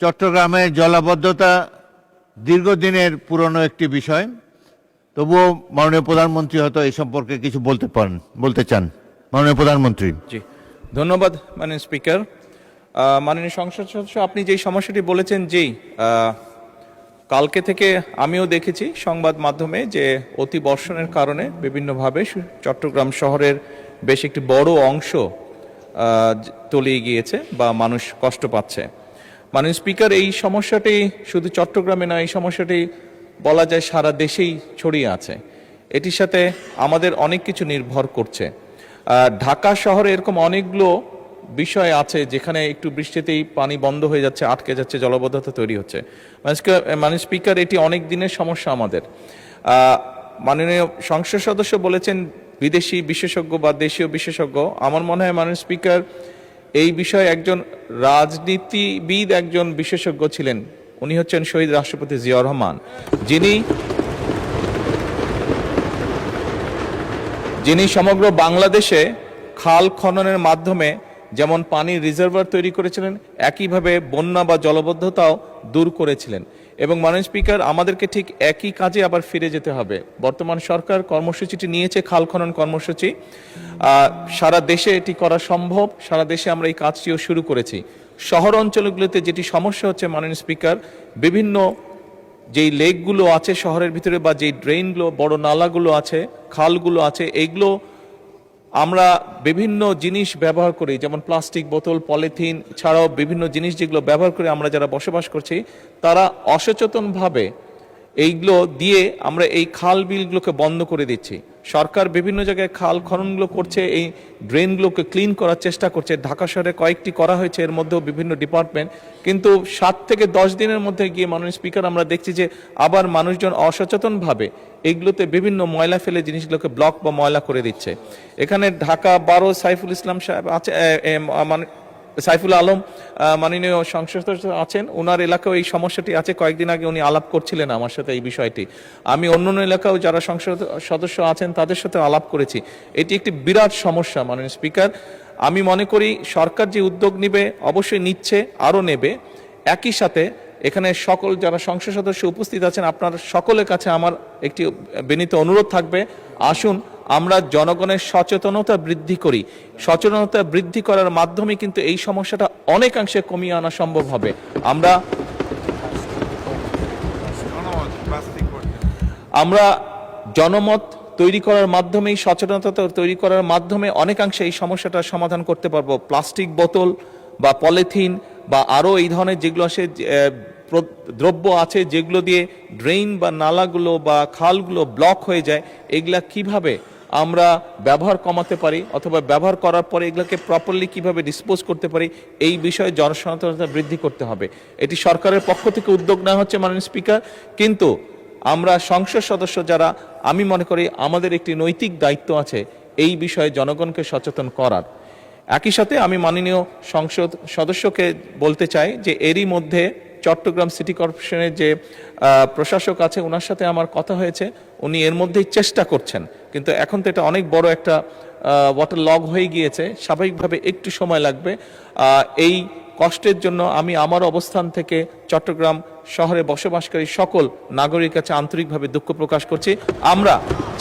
চট্টগ্রামে জলাবদ্ধতা দীর্ঘদিনের পুরনো একটি বিষয়। তবুও মাননীয় প্রধানমন্ত্রী হয়তো এই সম্পর্কে কিছু বলতে চান। মাননীয় প্রধানমন্ত্রী। জি, ধন্যবাদ মাননীয় স্পিকার। মাননীয় সংসদ সদস্য, আপনি যেই সমস্যাটি বলেছেন, কালকে থেকে আমিও দেখেছি সংবাদ মাধ্যমে যে অতি বর্ষণের কারণে বিভিন্নভাবে চট্টগ্রাম শহরের বেশ একটি বড় অংশ তলিয়ে গিয়েছে বা মানুষ কষ্ট পাচ্ছে। মাননীয় স্পিকার, এই সমস্যাটি শুধু চট্টগ্রামে নয়, এই সমস্যাটি বলা যায় সারা দেশেই ছড়িয়ে আছে। এটির সাথে আমাদের অনেক কিছু নির্ভর করছে। ঢাকা শহরে এরকম অনেকগুলো বিষয় আছে যেখানে একটু বৃষ্টিতেই পানি বন্ধ হয়ে যাচ্ছে, আটকে যাচ্ছে, জলাবদ্ধতা তৈরি হচ্ছে। মাননীয় স্পিকার, এটি অনেক দিনের সমস্যা আমাদের। মাননীয় সংসদ সদস্য বলেছেন বিদেশি বিশেষজ্ঞ বা দেশীয় বিশেষজ্ঞ। আমার মনে হয় মাননীয় স্পিকার, এই বিষয়ে একজন রাজনীতিবিদ, একজন বিশেষজ্ঞ ছিলেন। উনি হচ্ছেন শহীদ রাষ্ট্রপতি জিয়াউর রহমান, যিনি সমগ্র বাংলাদেশে খাল খননের মাধ্যমে যেমন পানির রিজার্ভার তৈরি করেছিলেন, একইভাবে বন্যা বা জলবদ্ধতাও দূর করেছিলেন। এবং মাননীয় স্পিকার, আমাদেরকে ঠিক একই কাজে আবার ফিরে যেতে হবে। বর্তমান সরকার কর্মসূচিটি নিয়েছে, খাল খনন কর্মসূচি। সারা দেশে এটি করা সম্ভব, সারা দেশে আমরা এই কাজটিও শুরু করেছি। শহর অঞ্চলগুলোতে যেটি সমস্যা হচ্ছে মাননীয় স্পিকার, বিভিন্ন যেই লেকগুলো আছে শহরের ভিতরে বা যেই ড্রেনগুলো, বড় নালাগুলো আছে, খালগুলো আছে, এইগুলো আমরা বিভিন্ন জিনিস ব্যবহার করি, যেমন প্লাস্টিক বোতল, পলিথিন ছাড়াও বিভিন্ন জিনিস যেগুলো ব্যবহার করে আমরা যারা বসবাস করছি, তারা অসচেতনভাবে এইগুলো দিয়ে আমরা এই খাল বিলগুলোকে বন্ধ করে দিচ্ছি। সরকার বিভিন্ন জায়গায় খাল খননগুলো করছে, এই ড্রেনগুলোকে ক্লিন করার চেষ্টা করছে। ঢাকা শহরে কয়েকটি করা হয়েছে, এর মধ্যেও বিভিন্ন ডিপার্টমেন্ট। কিন্তু 7 থেকে 10 দিনের মধ্যে গিয়ে মাননীয় স্পিকার আমরা দেখছি যে আবার মানুষজন অসচেতনভাবে এইগুলোতে বিভিন্ন ময়লা ফেলে জিনিসগুলোকে ব্লক বা ময়লা করে দিচ্ছে। এখানে ঢাকা 12 সাইফুল ইসলাম সাহেব আছে, সাইফুল আলম মাননীয় সংসদ আছেন, ওনার এলাকাও এই সমস্যাটি আছে। কয়েকদিন আগে উনি আলাপ করছিলেন আমার সাথে এই বিষয়টি। আমি অন্যান্য এলাকাও যারা সংসদ সদস্য আছেন তাদের সাথে আলাপ করেছি। এটি একটি বিরাট সমস্যা মাননীয় স্পিকার। আমি মনে করি সরকার যে উদ্যোগ নেবে, অবশ্যই নিচ্ছে, আরও নেবে। একই সাথে এখানে সকল যারা সংসদ সদস্য উপস্থিত আছেন, আপনার সকলের কাছে আমার একটি বিনীত অনুরোধ থাকবে, আসুন আমরা জনগণের সচেতনতা বৃদ্ধি করি। সচেতনতা বৃদ্ধি করার মাধ্যমে কিন্তু এই সমস্যাটা অনেকাংশে কমিয়ে আনা সম্ভব হবে। আমরা জনমত তৈরি করার মাধ্যমেই, সচেতনতা তৈরি করার মাধ্যমে অনেকাংশে এই সমস্যাটার সমাধান করতে পারবো। প্লাস্টিক বোতল বা পলিথিন বা আরও এই ধরনের যেগুলো আসে দ্রব্য আছে, যেগুলো দিয়ে ড্রেন বা নালাগুলো বা খালগুলো ব্লক হয়ে যায়, এগুলা কিভাবে আমরা ব্যবহার কমাতে পারি অথবা ব্যবহার করার পরে এগুলোকে প্রপারলি কিভাবে ডিসপোজ করতে পারি, এই বিষয়ে জনসচেতনতা বৃদ্ধি করতে হবে। এটি সরকারের পক্ষ থেকে উদ্যোগ নেওয়া হচ্ছে মাননীয় স্পিকার। কিন্তু আমরা সংসদ সদস্য যারা, আমি মনে করি আমাদের একটি নৈতিক দায়িত্ব আছে এই বিষয়ে জনগণকে সচেতন করার। একই সাথে আমি মাননীয় সংসদ সদস্যকে বলতে চাই যে এরই মধ্যে চট্টগ্রাম সিটি কর্পোরেশনের যে প্রশাসক আছে, ওনার সাথে আমার কথা হয়েছে। উনি এর মধ্যেই চেষ্টা করছেন, কিন্তু এখন তো এটা অনেক বড় একটা ওয়াটার লগ হয়ে গিয়েছে, স্বাভাবিকভাবে একটু সময় লাগবে। এই কষ্টের জন্য আমি আমার অবস্থান থেকে চট্টগ্রাম শহরে বসবাসকারী সকল নাগরিকের কাছে আন্তরিকভাবে দুঃখ প্রকাশ করছি। আমরা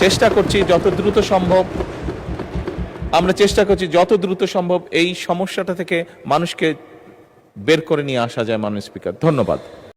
চেষ্টা করছি যত দ্রুত সম্ভব এই সমস্যাটা থেকে মানুষকে বের করে নিয়ে আসা যায়। মাননীয় স্পিকার, ধন্যবাদ।